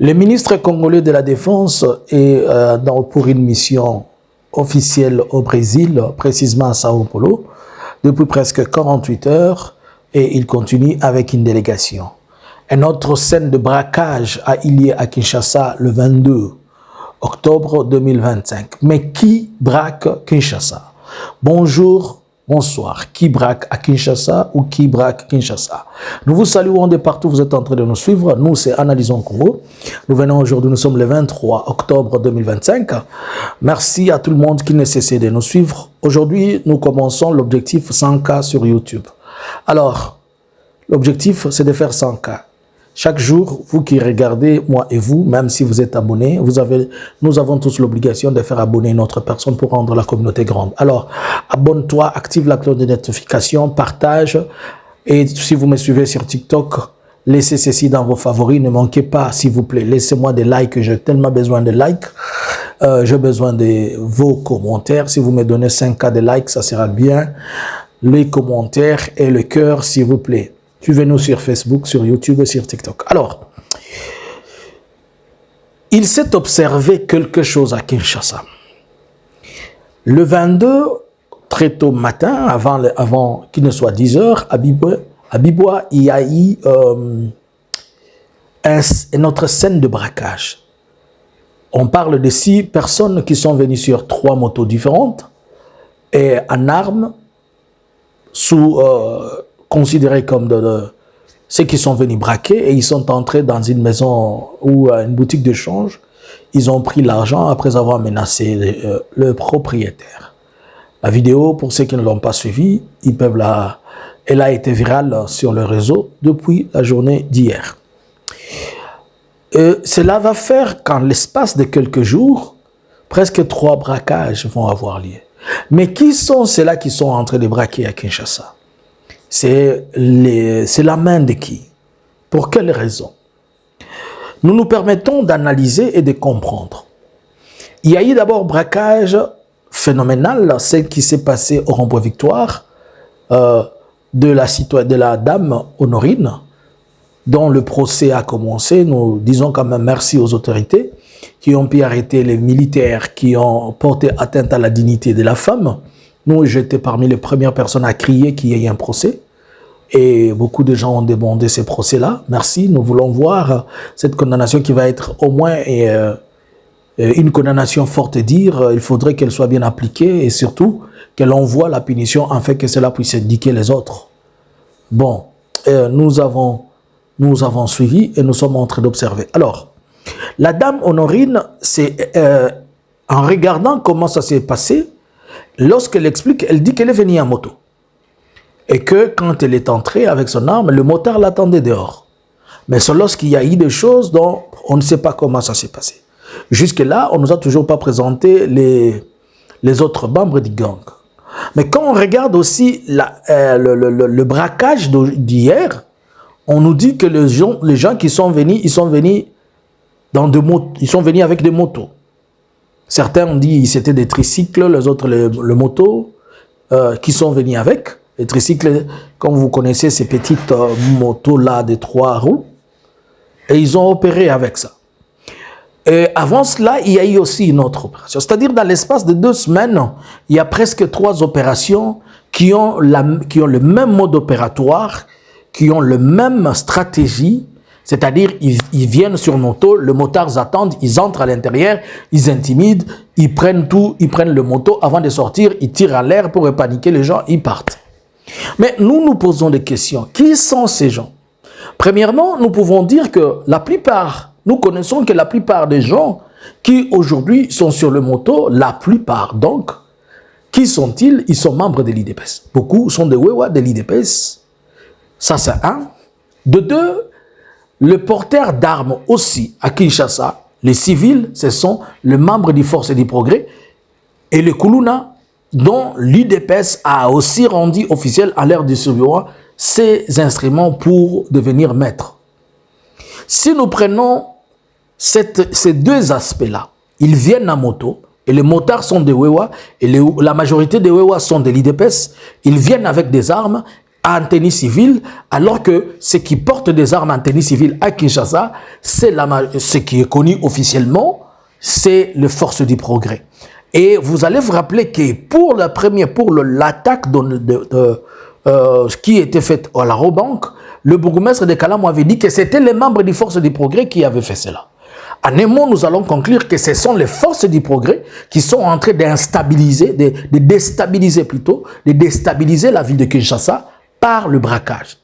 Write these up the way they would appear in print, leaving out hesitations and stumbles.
Le ministre congolais de la Défense est pour une mission officielle au Brésil, précisément à Sao Paulo, depuis presque 48 heures, et il continue avec une délégation. Une autre scène de braquage a eu lieu à Kinshasa le 22 octobre 2025. Mais qui braque Kinshasa? Bonjour, bonsoir. Qui braque à Kinshasa ou qui braque Kinshasa? Nous vous saluons de partout, vous êtes en train de nous suivre. Nous, c'est Analysons Congo. Nous venons aujourd'hui, nous sommes le 23 octobre 2025. Merci à tout le monde qui ne cessait de nous suivre. Aujourd'hui, nous commençons l'objectif 100K sur YouTube. Alors, l'objectif, c'est de faire 100K. Chaque jour, vous qui regardez, moi et vous, même si vous êtes abonnés, nous avons tous l'obligation de faire abonner une autre personne pour rendre la communauté grande. Alors, abonne-toi, active la cloche de notification, partage. Et si vous me suivez sur TikTok, laissez ceci dans vos favoris. Ne manquez pas, s'il vous plaît, laissez-moi des likes. J'ai tellement besoin de likes. J'ai besoin de vos commentaires. Si vous me donnez 5K de likes, ça sera bien. Les commentaires et le cœur, s'il vous plaît. Suivez-nous sur Facebook, sur YouTube et sur TikTok. Alors, il s'est observé quelque chose à Kinshasa. Le 22, très tôt matin, avant qu'il ne soit 10 heures, à Bibois, il y a eu une autre scène de braquage. On parle de 6 personnes qui sont venues sur 3 motos différentes et en armes, considérés comme ceux qui sont venus braquer, et ils sont entrés dans une maison ou une boutique de change. Ils ont pris l'argent après avoir menacé le propriétaire. La vidéo, pour ceux qui ne l'ont pas suivi, elle a été virale sur le réseau depuis la journée d'hier. Cela va faire qu'en l'espace de quelques jours, presque 3 braquages vont avoir lieu. Mais qui sont ceux-là qui sont en train de braquer à Kinshasa? C'est la main de qui? Pour quelle raison? Nous nous permettons d'analyser et de comprendre. Il y a eu d'abord braquage phénoménal, ce qui s'est passé au rond-point Victoire de la dame Honorine, dont le procès a commencé. Nous disons quand même merci aux autorités qui ont pu arrêter les militaires qui ont porté atteinte à la dignité de la femme. Nous, j'étais parmi les premières personnes à crier qu'il y ait un procès. Et beaucoup de gens ont demandé ces procès-là. Merci, nous voulons voir cette condamnation qui va être au moins une condamnation forte et dire il faudrait qu'elle soit bien appliquée et surtout qu'elle envoie la punition afin que cela puisse indiquer les autres. Bon, nous avons suivi et nous sommes en train d'observer. Alors, la dame Honorine, c'est en regardant comment ça s'est passé, lorsqu'elle explique, elle dit qu'elle est venue en moto. Et que quand elle est entrée avec son arme, le motard l'attendait dehors. Mais c'est lorsqu'il y a eu des choses dont on ne sait pas comment ça s'est passé. Jusque-là, on ne nous a toujours pas présenté les autres membres du gang. Mais quand on regarde aussi le braquage d'hier, on nous dit que les gens qui sont venus, ils sont venus avec des motos. Certains ont dit que c'était des tricycles, les autres le moto qui sont venus avec. Les tricycles, comme vous connaissez, ces petites motos-là de 3 roues. Et ils ont opéré avec ça. Et avant cela, il y a eu aussi une autre opération. C'est-à-dire, dans l'espace de 2 semaines, il y a presque 3 opérations qui ont le même mode opératoire, qui ont la même stratégie. C'est-à-dire, ils viennent sur moto, le motard attend, ils entrent à l'intérieur, ils intimident, ils prennent tout, ils prennent le moto. Avant de sortir, ils tirent à l'air pour paniquer les gens, ils partent. Mais nous nous posons des questions. Qui sont ces gens? Premièrement, nous pouvons dire que nous connaissons que la plupart des gens qui aujourd'hui sont sur le moto, la plupart donc, qui sont-ils? Ils sont membres de l'IDPS. Beaucoup sont des Wewa de l'IDPS. Ça c'est un. De 2, le porteur d'armes aussi à Kinshasa, les civils, ce sont les membres des Forces du Progrès et les Kuluna, dont l'UDPS a aussi rendu officiel à l'ère du survivant ces instruments pour devenir maîtres. Si nous prenons ces 2 aspects-là, ils viennent en moto, et les motards sont des Wewa, et la majorité des Wewa sont de l'IDPS, ils viennent avec des armes, en tenue civile, alors que ceux qui portent des armes en tenue civile à Kinshasa, c'est ce qui est connu officiellement, c'est les forces du progrès. Et vous allez vous rappeler que pour l'attaque qui était faite à la Robank, le bourgmestre de Kalamu avait dit que c'était les membres des forces du progrès qui avaient fait cela. En un mot, nous allons conclure que ce sont les forces du progrès qui sont en train d'instabiliser, de déstabiliser la ville de Kinshasa par le braquage.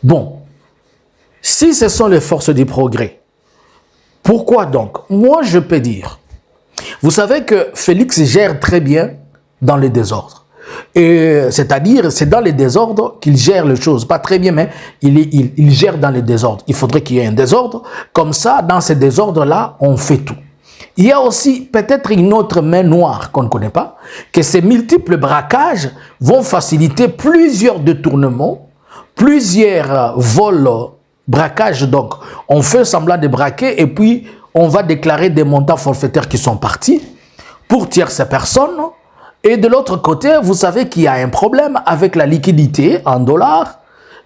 Bon, si ce sont les forces du progrès, pourquoi donc? Moi, je peux dire, vous savez que Félix gère très bien dans les désordres. C'est-à-dire, c'est dans les désordres qu'il gère les choses. Pas très bien, mais il gère dans les désordres. Il faudrait qu'il y ait un désordre. Comme ça, dans ces désordres-là, on fait tout. Il y a aussi peut-être une autre main noire qu'on ne connaît pas, que ces multiples braquages vont faciliter plusieurs détournements, plusieurs vols, braquages. Donc, on fait semblant de braquer et puis on va déclarer des montants forfaitaires qui sont partis pour tierces personnes. Et de l'autre côté, vous savez qu'il y a un problème avec la liquidité en dollars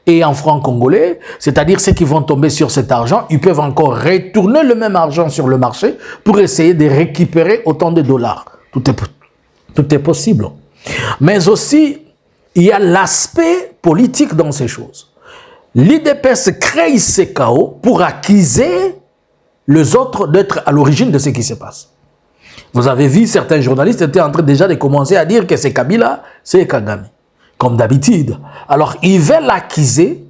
et en francs congolais, c'est-à-dire ceux qui vont tomber sur cet argent, ils peuvent encore retourner le même argent sur le marché pour essayer de récupérer autant de dollars. Tout est possible. Mais aussi, il y a l'aspect politique dans ces choses. L'IDPS crée ces chaos pour accuser les autres d'être à l'origine de ce qui se passe. Vous avez vu, certains journalistes étaient en train déjà de commencer à dire que c'est Kabila, c'est Kagame, comme d'habitude. Alors, ils veulent accuser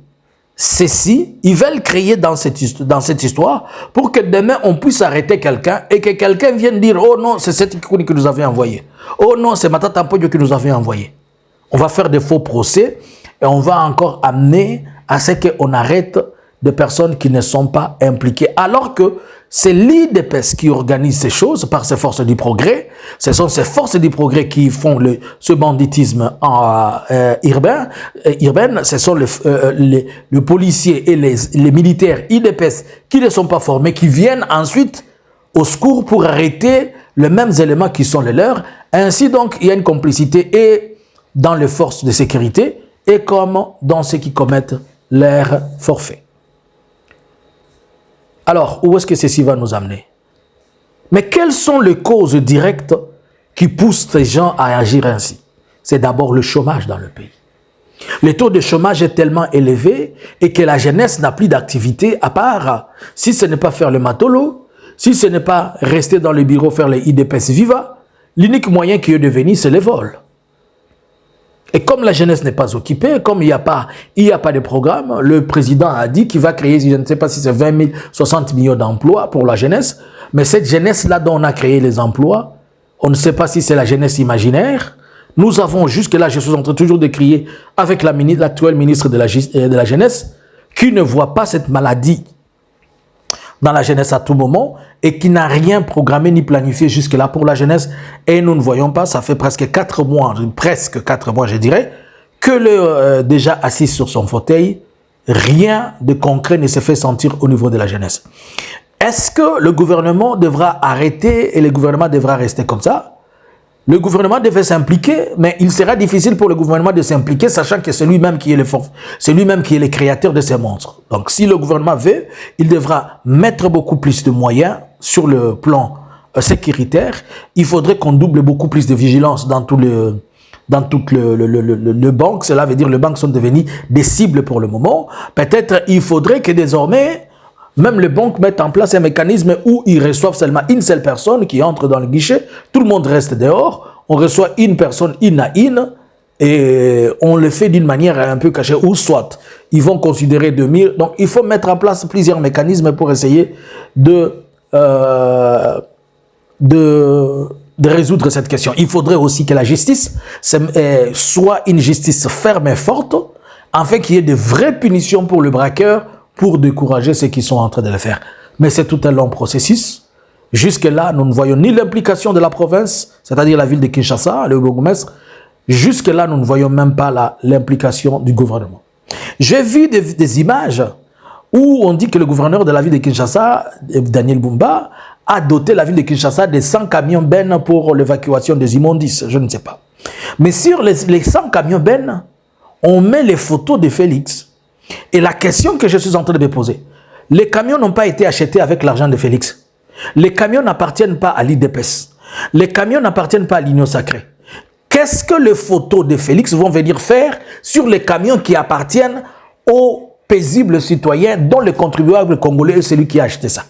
ceci, ils veulent créer dans cette histoire pour que demain, on puisse arrêter quelqu'un et que quelqu'un vienne dire « Oh non, c'est cette Kikouni que nous avions envoyé. Oh non, c'est Matata Mponyo que nous avions envoyé. » On va faire des faux procès et on va encore amener à ce qu'on arrête des personnes qui ne sont pas impliquées. Alors que c'est l'IDPS qui organise ces choses par ces forces du progrès. Ce sont ces forces du progrès qui font ce banditisme urbain. Ce sont les policiers et les militaires IDPS qui ne sont pas formés, qui viennent ensuite au secours pour arrêter les mêmes éléments qui sont les leurs. Ainsi donc, il y a une complicité et dans les forces de sécurité et comme dans ceux qui commettent leurs forfaits. Alors, où est-ce que ceci va nous amener? Mais quelles sont les causes directes qui poussent les gens à agir ainsi? C'est d'abord le chômage dans le pays. Le taux de chômage est tellement élevé et que la jeunesse n'a plus d'activité à part, si ce n'est pas faire le matolo, si ce n'est pas rester dans le bureau faire les IDPS viva, l'unique moyen qui est devenu, c'est les vols. Et comme la jeunesse n'est pas occupée, comme il n'y a pas de programme, le président a dit qu'il va créer, je ne sais pas si c'est 20 000, 60 millions d'emplois pour la jeunesse, mais cette jeunesse-là dont on a créé les emplois, on ne sait pas si c'est la jeunesse imaginaire. Nous avons jusque-là, je suis en train toujours de crier avec l'actuelle ministre de la jeunesse, qui ne voit pas cette maladie dans la jeunesse à tout moment et qui n'a rien programmé ni planifié jusque-là pour la jeunesse. Et nous ne voyons pas, ça fait presque 4 mois je dirais, que déjà assis sur son fauteuil, rien de concret ne se fait sentir au niveau de la jeunesse. Est-ce que le gouvernement devra arrêter et le gouvernement devra rester comme ça? Le gouvernement devait s'impliquer, mais il sera difficile pour le gouvernement de s'impliquer, sachant que c'est lui-même qui est le créateur de ces monstres. Donc, si le gouvernement veut, il devra mettre beaucoup plus de moyens sur le plan sécuritaire. Il faudrait qu'on double beaucoup plus de vigilance dans tout le banque. Cela veut dire que les banques sont devenues des cibles pour le moment. Peut-être il faudrait que désormais, même les banques mettent en place un mécanisme où ils reçoivent seulement une seule personne qui entre dans le guichet. Tout le monde reste dehors. On reçoit une personne, une à une, et on le fait d'une manière un peu cachée. Ou soit, ils vont considérer 2000. Donc, il faut mettre en place plusieurs mécanismes pour essayer de résoudre cette question. Il faudrait aussi que la justice soit une justice ferme et forte, afin qu'il y ait de vraies punitions pour le braqueur, pour décourager ceux qui sont en train de le faire. Mais c'est tout un long processus. Jusque-là, nous ne voyons ni l'implication de la province, c'est-à-dire la ville de Kinshasa, le bourgmestre. Jusque-là, nous ne voyons même pas l'implication du gouvernement. J'ai vu des images où on dit que le gouverneur de la ville de Kinshasa, Daniel Bumba, a doté la ville de Kinshasa de 100 camions bennes pour l'évacuation des immondices. Je ne sais pas. Mais sur les 100 camions bennes, on met les photos de Félix. Et la question que je suis en train de me poser, les camions n'ont pas été achetés avec l'argent de Félix. Les camions n'appartiennent pas à l'IDPS. Les camions n'appartiennent pas à l'Union Sacrée. Qu'est-ce que les photos de Félix vont venir faire sur les camions qui appartiennent aux paisibles citoyens dont le contribuable congolais est celui qui a acheté ça?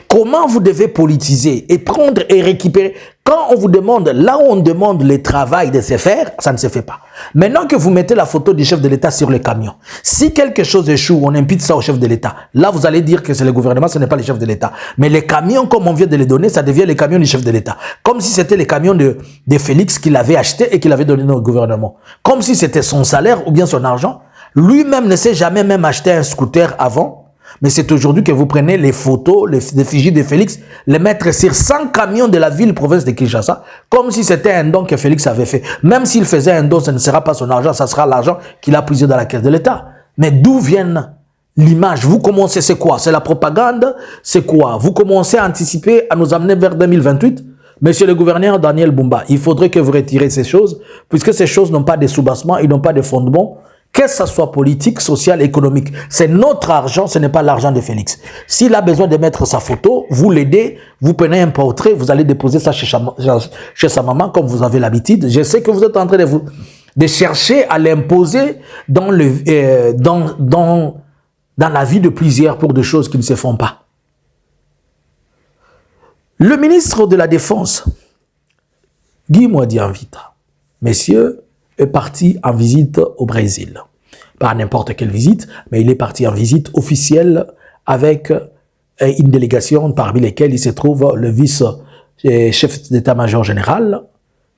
Comment vous devez politiser et prendre et récupérer? Quand on vous demande, là où on demande le travail de se faire, ça ne se fait pas. Maintenant que vous mettez la photo du chef de l'État sur les camions, si quelque chose échoue, on impute ça au chef de l'État. Là, vous allez dire que c'est le gouvernement, ce n'est pas le chef de l'État. Mais les camions, comme on vient de les donner, ça devient les camions du chef de l'État. Comme si c'était les camions de Félix qu'il avait achetés et qu'il avait donné au gouvernement. Comme si c'était son salaire ou bien son argent. Lui-même ne s'est jamais même acheté un scooter avant. Mais c'est aujourd'hui que vous prenez les photos, les effigies de Félix, les mettre sur 100 camions de la ville-province de Kinshasa, comme si c'était un don que Félix avait fait. Même s'il faisait un don, ce ne sera pas son argent, ça sera l'argent qu'il a puisé dans la caisse de l'État. Mais d'où vient l'image? Vous commencez, c'est quoi? C'est la propagande? C'est quoi? Vous commencez à anticiper, à nous amener vers 2028? Monsieur le gouverneur Daniel Bumba, il faudrait que vous retirez ces choses, puisque ces choses n'ont pas de soubassement, ils n'ont pas de fondement. Que ce soit politique, social, économique, c'est notre argent, ce n'est pas l'argent de Félix. S'il a besoin de mettre sa photo, vous l'aidez, vous prenez un portrait, vous allez déposer ça chez sa maman, comme vous avez l'habitude. Je sais que vous êtes en train de chercher à l'imposer dans la vie de plusieurs pour des choses qui ne se font pas. Le ministre de la Défense, Guy Mwadi-Anvita, messieurs, est parti en visite au Brésil. Pas n'importe quelle visite, mais il est parti en visite officielle avec une délégation parmi lesquelles il se trouve le vice-chef d'état-major général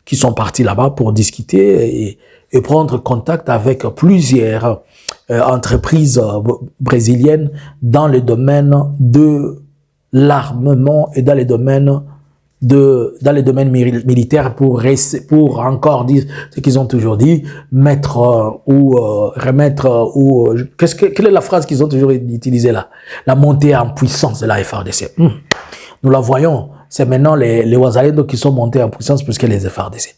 qui sont partis là-bas pour discuter et prendre contact avec plusieurs entreprises brésiliennes dans le domaine de l'armement et dans les domaines militaires pour encore dire ce qu'ils ont toujours dit, mettre remettre quelle est la phrase qu'ils ont toujours utilisée là? La montée en puissance de la FARDC. Nous la voyons, c'est maintenant les Wazalendo qui sont montés en puissance plus que les FARDC.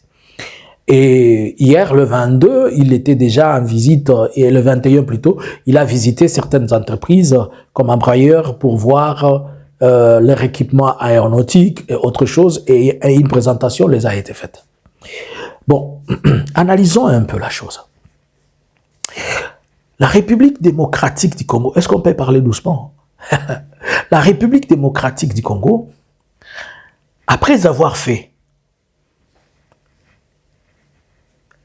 Et hier, le 22, il était déjà en visite, et le 21 plutôt, il a visité certaines entreprises comme Embraer pour voir leur équipement aéronautique et autre chose, et une présentation les a été faite. Bon, analysons un peu la chose. La République démocratique du Congo, est-ce qu'on peut parler doucement? La République démocratique du Congo, après avoir fait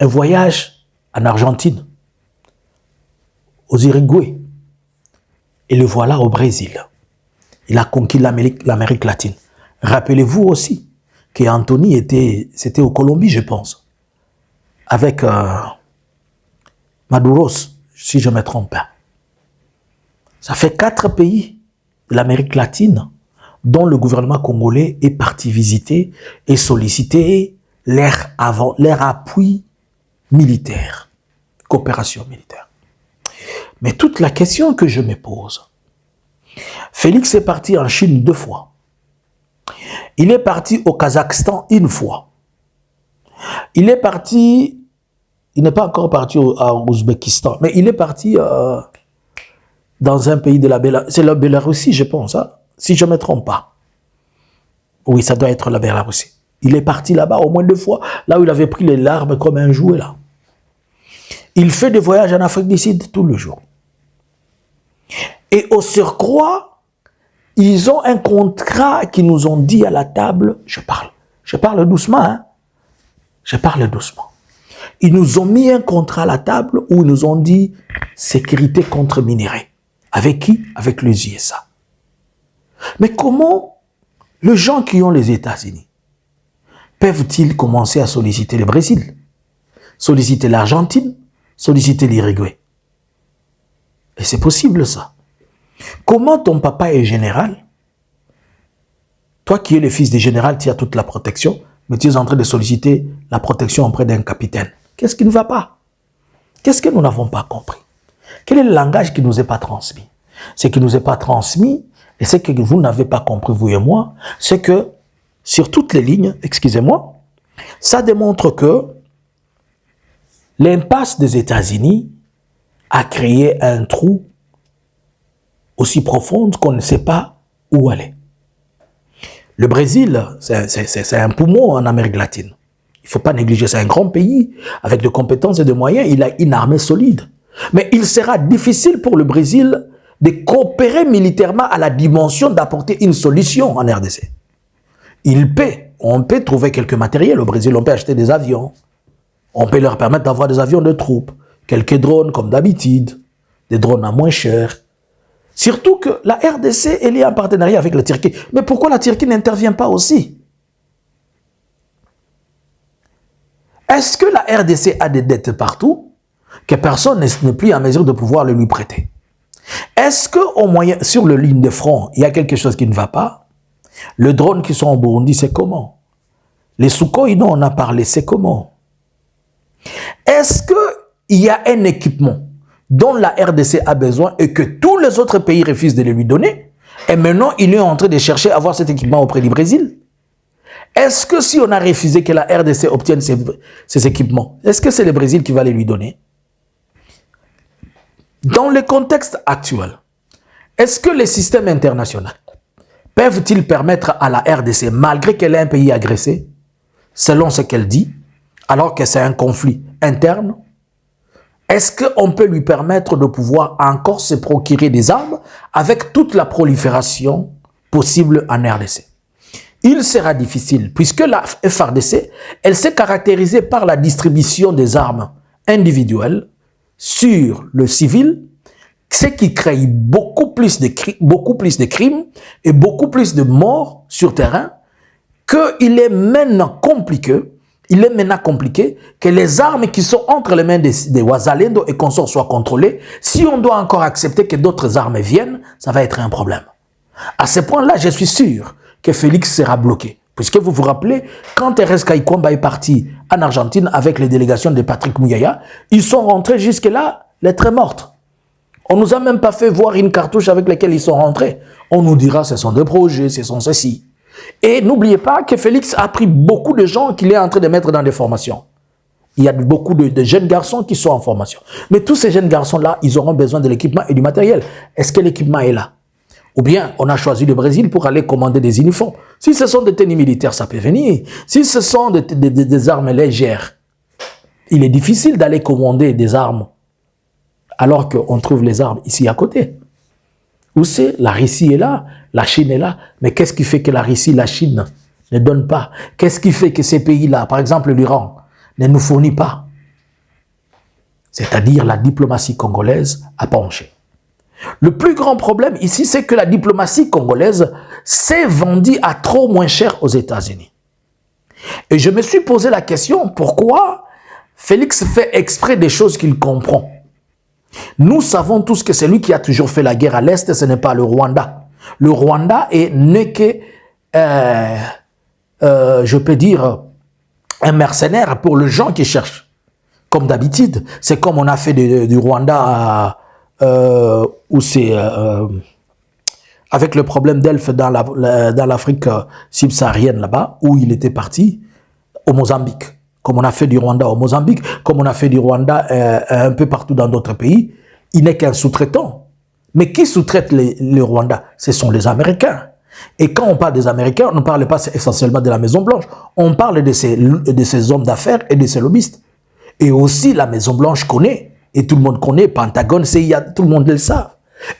un voyage en Argentine, aux Uruguay, et le voilà au Brésil. Il a conquis l'Amérique latine. Rappelez-vous aussi qu'Anthony c'était au Colombie, je pense, avec Maduros, si je ne me trompe pas. Ça fait 4 pays de l'Amérique latine dont le gouvernement congolais est parti visiter et solliciter leur appui militaire, coopération militaire. Mais toute la question que je me pose, Félix est parti en Chine 2 fois. Il est parti au Kazakhstan 1 fois. Il n'est pas encore parti au Ouzbékistan, mais il est parti dans un pays de la Bélarussie. C'est la Bélarussie, je pense, hein, si je ne me trompe pas. Oui, ça doit être la Bélarussie. Il est parti là-bas au moins 2 fois, là où il avait pris les larmes comme un jouet là. Il fait des voyages en Afrique du Sud tout le jour. Et au surcroît, ils ont un contrat qui nous ont dit à la table, je parle doucement, hein? Je parle doucement. Ils nous ont mis un contrat à la table où ils nous ont dit sécurité contre minéraux. Avec qui? Avec les USA. Mais comment les gens qui ont les États-Unis peuvent-ils commencer à solliciter le Brésil, solliciter l'Argentine, solliciter l'Uruguay? Et c'est possible ça. Comment ton papa est général? Toi qui es le fils du général, tu as toute la protection, mais tu es en train de solliciter la protection auprès d'un capitaine. Qu'est-ce qui ne va pas? Qu'est-ce que nous n'avons pas compris? Quel est le langage qui ne nous est pas transmis? Ce qui ne nous est pas transmis, et ce que vous n'avez pas compris, vous et moi, c'est que sur toutes les lignes, excusez-moi, ça démontre que L'impasse des États-Unis a créé un trou aussi profond qu'on ne sait pas où aller. Le Brésil, c'est un poumon en Amérique latine. Il ne faut pas négliger, c'est un grand pays avec de compétences et de moyens. Il a une armée solide. Mais il sera difficile pour le Brésil de coopérer militairement à la dimension d'apporter une solution en RDC. On peut trouver quelques matériels au Brésil, on peut acheter des avions. On peut leur permettre d'avoir des avions de troupes, quelques drones comme d'habitude, des drones à moins cher. Surtout que la RDC est liée en partenariat avec la Turquie. Mais pourquoi la Turquie n'intervient pas aussi? Est-ce que la RDC a des dettes partout que personne n'est plus en mesure de pouvoir le lui prêter? Est-ce qu'au moyen, sur le ligne de front, il y a quelque chose qui ne va pas? Le drone qui sont en Burundi, c'est comment? Les Sukhoi, dont on a parlé, c'est comment? Est-ce qu'il y a un équipement dont la RDC a besoin et que tous les autres pays refusent de le lui donner? Et maintenant, il est en train de chercher à avoir cet équipement auprès du Brésil? Est-ce que si on a refusé que la RDC obtienne ces équipements, est-ce que c'est le Brésil qui va les lui donner? Dans le contexte actuel, est-ce que les systèmes internationaux peuvent-ils permettre à la RDC, malgré qu'elle est un pays agressé, selon ce qu'elle dit, alors que c'est un conflit interne, est-ce qu'on peut lui permettre de pouvoir encore se procurer des armes avec toute la prolifération possible en RDC? Il sera difficile, puisque la FARDC, elle s'est caractérisée par la distribution des armes individuelles sur le civil, ce qui crée beaucoup plus de crimes et beaucoup plus de morts sur terrain, qu'il est maintenant compliqué que les armes qui sont entre les mains des Wazalendo et consorts soient contrôlées. Si on doit encore accepter que d'autres armes viennent, ça va être un problème. À ce point-là, je suis sûr que Félix sera bloqué. Puisque vous vous rappelez, quand Thérèse Kaikwamba est partie en Argentine avec les délégations de Patrick Mouyaya, ils sont rentrés jusque-là, lettres mortes. On ne nous a même pas fait voir une cartouche avec laquelle ils sont rentrés. On nous dira ce sont des projets, ce sont ceci. Et n'oubliez pas que Félix a pris beaucoup de gens qu'il est en train de mettre dans des formations. Il y a beaucoup de jeunes garçons qui sont en formation. Mais tous ces jeunes garçons-là, ils auront besoin de l'équipement et du matériel. Est-ce que l'équipement est là? Ou bien, on a choisi le Brésil pour aller commander des uniformes. Si ce sont des tenues militaires, ça peut venir. Si ce sont des armes légères, il est difficile d'aller commander des armes alors qu'on trouve les armes ici à côté. Où c'est? La Russie est là, la Chine est là. Mais qu'est-ce qui fait que la Russie, la Chine ne donnent pas? Qu'est-ce qui fait que ces pays-là, par exemple l'Iran, ne nous fournit pas? C'est-à-dire la diplomatie congolaise a penché. Le plus grand problème ici, c'est que la diplomatie congolaise s'est vendue à trop moins cher aux États-Unis. Et je me suis posé la question, pourquoi Félix fait exprès des choses qu'il comprend? Nous savons tous que c'est lui qui a toujours fait la guerre à l'Est, ce n'est pas le Rwanda. Le Rwanda n'est que, je peux dire, un mercenaire pour les gens qui cherchent. Comme d'habitude, c'est comme on a fait du Rwanda où c'est avec le problème d'Elf dans l'Afrique subsaharienne là-bas, où il était parti, au Mozambique. Comme on a fait du Rwanda au Mozambique, comme on a fait du Rwanda un peu partout dans d'autres pays, il n'est qu'un sous-traitant. Mais qui sous-traite le Rwanda? Ce sont les Américains. Et quand on parle des Américains, on ne parle pas essentiellement de la Maison-Blanche. On parle de ces hommes d'affaires et de ces lobbyistes. Et aussi, la Maison-Blanche connaît, et tout le monde connaît, Pentagone, CIA, tout le monde le sait.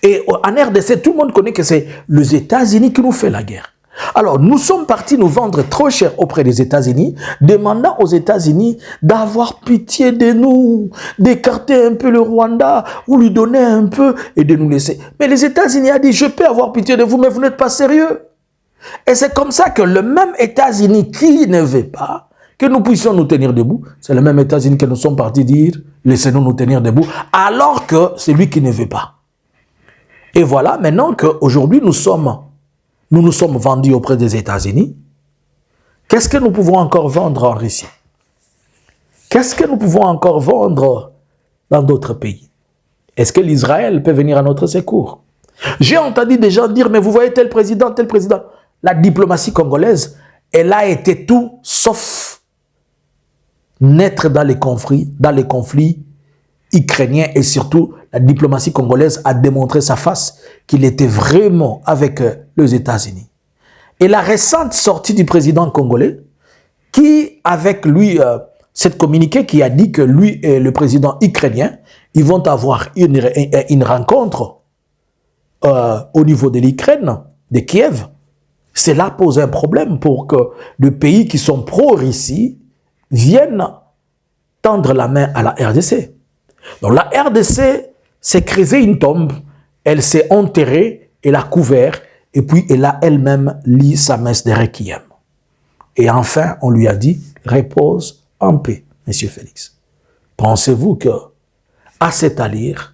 Et en RDC, tout le monde connaît que c'est les États-Unis qui nous fait la guerre. Alors, nous sommes partis nous vendre trop cher auprès des États-Unis, demandant aux États-Unis d'avoir pitié de nous, d'écarter un peu le Rwanda, ou lui donner un peu et de nous laisser. Mais les États-Unis ont dit, je peux avoir pitié de vous, mais vous n'êtes pas sérieux. Et c'est comme ça que le même États-Unis qui ne veut pas que nous puissions nous tenir debout, c'est le même États-Unis que nous sommes partis dire, laissez-nous nous tenir debout, alors que c'est lui qui ne veut pas. Et voilà, maintenant qu'aujourd'hui nous nous sommes vendus auprès des États-Unis, qu'est-ce que nous pouvons encore vendre en Russie? Qu'est-ce que nous pouvons encore vendre dans d'autres pays? Est-ce que l'Israël peut venir à notre secours? J'ai entendu des gens dire, mais vous voyez tel président, tel président. La diplomatie congolaise, elle a été tout sauf naître dans les conflits ukrainiens et surtout la diplomatie congolaise a démontré sa face qu'il était vraiment avec les États-Unis. Et la récente sortie du président congolais qui, avec lui, cette communiqué qui a dit que lui et le président ukrainien, ils vont avoir une rencontre au niveau de l'Ukraine, de Kiev. Cela pose un problème pour que les pays qui sont pro-Russie viennent tendre la main à la RDC. Donc la RDC s'est creusée une tombe, elle s'est enterrée, elle a couvert, et puis elle a elle-même lu sa messe de Requiem. Et enfin, on lui a dit, repose en paix, Monsieur Félix. Pensez-vous que, à cet allure,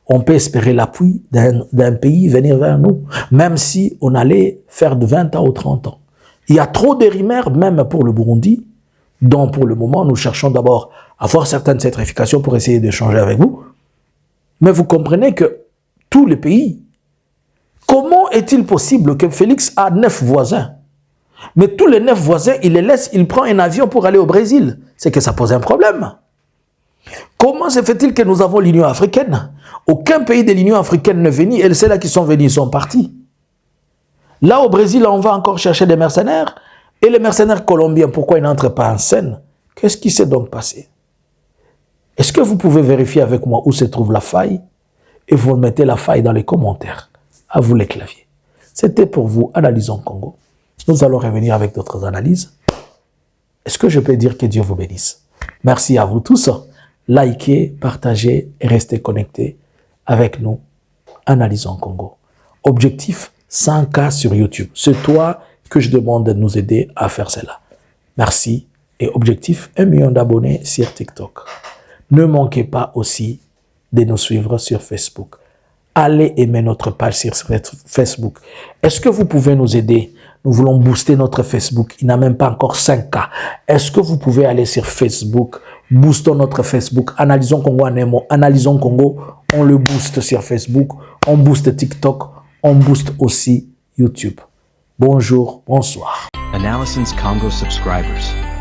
on peut espérer l'appui d'un pays venir vers nous, même si on allait faire de 20 ans ou 30 ans. Il y a trop de rumeurs, même pour le Burundi, dont pour le moment, nous cherchons d'abord à avoir certaines certifications pour essayer d'échanger avec vous. Mais vous comprenez que tous les pays, comment est-il possible que Félix a 9 voisins? Mais tous les 9 voisins, il les laisse, il prend un avion pour aller au Brésil. C'est que ça pose un problème. Comment se fait-il que nous avons l'Union africaine? Aucun pays de l'Union africaine n'est venu, et ceux-là qui sont venus, ils sont partis. Là, au Brésil, on va encore chercher des mercenaires, et les mercenaires colombiens, pourquoi ils n'entrent pas en scène? Qu'est-ce qui s'est donc passé? Est-ce que vous pouvez vérifier avec moi où se trouve la faille? Et vous mettez la faille dans les commentaires. À vous les claviers. C'était pour vous, Analysons Congo. Nous allons revenir avec d'autres analyses. Est-ce que je peux dire que Dieu vous bénisse? Merci à vous tous. Likez, partagez et restez connectés avec nous. Analysons Congo. Objectif 100K sur YouTube. C'est toi que je demande de nous aider à faire cela. Merci. Et objectif 1 million d'abonnés sur TikTok. Ne manquez pas aussi de nous suivre sur Facebook. Allez aimer notre page sur Facebook. Est-ce que vous pouvez nous aider? Nous voulons booster notre Facebook. Il n'a même pas encore 5K. Est-ce que vous pouvez aller sur Facebook? Boostons notre Facebook. Analysons Congo en un mot. Analysons Congo. On le booste sur Facebook. On booste TikTok. On booste aussi YouTube. Bonjour, bonsoir. Analysons Congo subscribers.